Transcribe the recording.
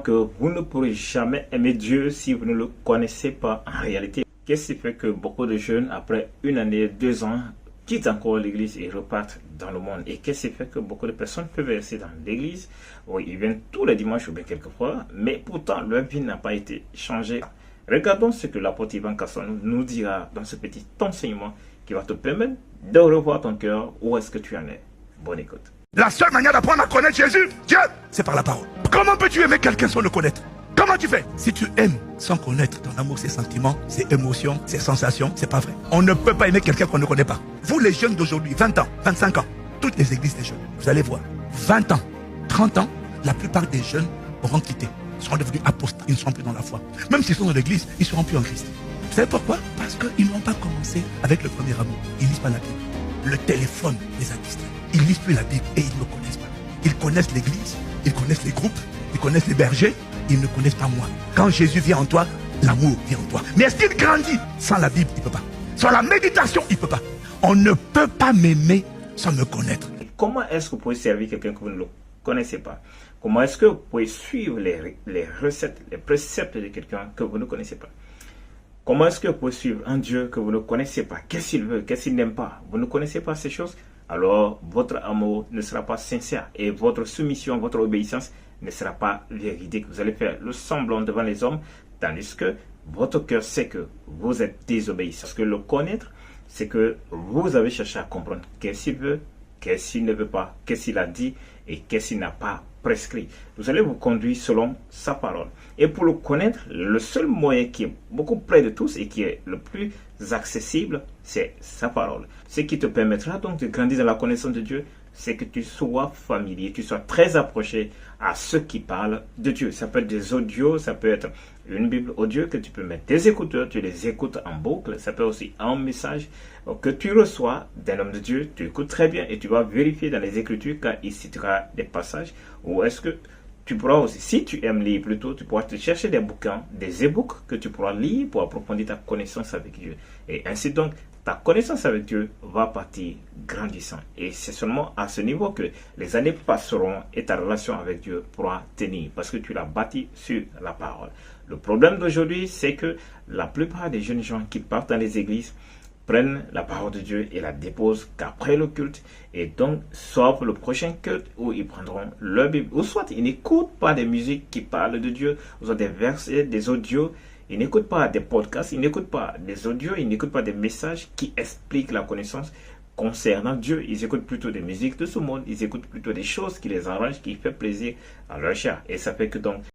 que vous ne pourrez jamais aimer Dieu si vous ne le connaissez pas en réalité. Qu'est-ce qui fait que beaucoup de jeunes, après 1 année, 2 ans, quittent encore l'église et repartent dans le monde? Et qu'est-ce qui fait que beaucoup de personnes peuvent rester dans l'église? Oui, ils viennent tous les dimanches ou bien quelquefois, mais pourtant leur vie n'a pas été changée. Regardons ce que l'apôtre Ivan Kasson nous dira dans ce petit enseignement qui va te permettre de revoir ton cœur où est-ce que tu en es. Bonne écoute. La seule manière d'apprendre à connaître Jésus, Dieu, c'est par la parole. Comment peux-tu aimer quelqu'un sans le connaître? Comment tu fais? Si tu aimes sans connaître ton amour, ses sentiments, ses émotions, ses sensations, c'est pas vrai. On ne peut pas aimer quelqu'un qu'on ne connaît pas. Vous les jeunes d'aujourd'hui, 20 ans, 25 ans, toutes les églises des jeunes, vous allez voir, 20 ans, 30 ans, la plupart des jeunes auront quitté, seront devenus apostats, ils ne seront plus dans la foi. Même s'ils sont dans l'église, ils ne seront plus en Christ. Vous savez pourquoi? Parce qu'ils n'ont pas commencé avec le premier amour. Ils ne lisent pas la Bible. Le téléphone les a distraits. Ils ne lisent plus la Bible et ils ne me connaissent pas. Ils connaissent l'église, ils connaissent les groupes, ils connaissent les bergers, ils ne connaissent pas moi. Quand Jésus vient en toi, l'amour vient en toi. Mais est-ce qu'il grandit? Sans la Bible, il ne peut pas. Sans la méditation, il ne peut pas. On ne peut pas m'aimer sans me connaître. Comment est-ce que vous pouvez servir quelqu'un que vous ne le connaissez pas? Comment est-ce que vous pouvez suivre les recettes, les préceptes de quelqu'un que vous ne connaissez pas? Comment est-ce que vous pouvez suivre un Dieu que vous ne connaissez pas? Qu'est-ce qu'il veut? Qu'est-ce qu'il n'aime pas? Vous ne connaissez pas ces choses? Alors votre amour ne sera pas sincère et votre soumission, votre obéissance ne sera pas véridique. Vous allez faire le semblant devant les hommes, tandis que votre cœur sait que vous êtes désobéissant. Parce que le connaître, c'est que vous avez cherché à comprendre qu'est-ce qu'il veut, qu'est-ce qu'il ne veut pas, qu'est-ce qu'il a dit et qu'est-ce qu'il n'a pas prescrit. Vous allez vous conduire selon sa parole. Et pour le connaître, le seul moyen qui est beaucoup près de tous et qui est le plus accessible, c'est sa parole. Ce qui te permettra donc de grandir dans la connaissance de Dieu, c'est que tu sois familier, tu sois très approché à ceux qui parlent de Dieu. Ça peut être des audios, ça peut être une Bible audio que tu peux mettre des écouteurs, tu les écoutes en boucle. Ça peut aussi un message que tu reçois d'un homme de Dieu, tu écoutes très bien et tu vas vérifier dans les Écritures quand il citera des passages. Ou est-ce que tu pourras aussi, si tu aimes lire plutôt, tu pourras te chercher des bouquins, des e-books que tu pourras lire pour approfondir ta connaissance avec Dieu. Et ainsi donc, ta connaissance avec Dieu va partir grandissant. Et c'est seulement à ce niveau que les années passeront et ta relation avec Dieu pourra tenir parce que tu l'as bâti sur la parole. Le problème d'aujourd'hui, c'est que la plupart des jeunes gens qui partent dans les églises prennent la parole de Dieu et la déposent qu'après le culte. Et donc, sauf le prochain culte où ils prendront leur Bible. Ou soit ils n'écoutent pas des musiques qui parlent de Dieu, ou soit des versets, des audios. Ils n'écoutent pas des podcasts, ils n'écoutent pas des audios, ils n'écoutent pas des messages qui expliquent la connaissance concernant Dieu. Ils écoutent plutôt des musiques de ce monde, ils écoutent plutôt des choses qui les arrangent, qui font plaisir à leur chair. Et ça fait que donc,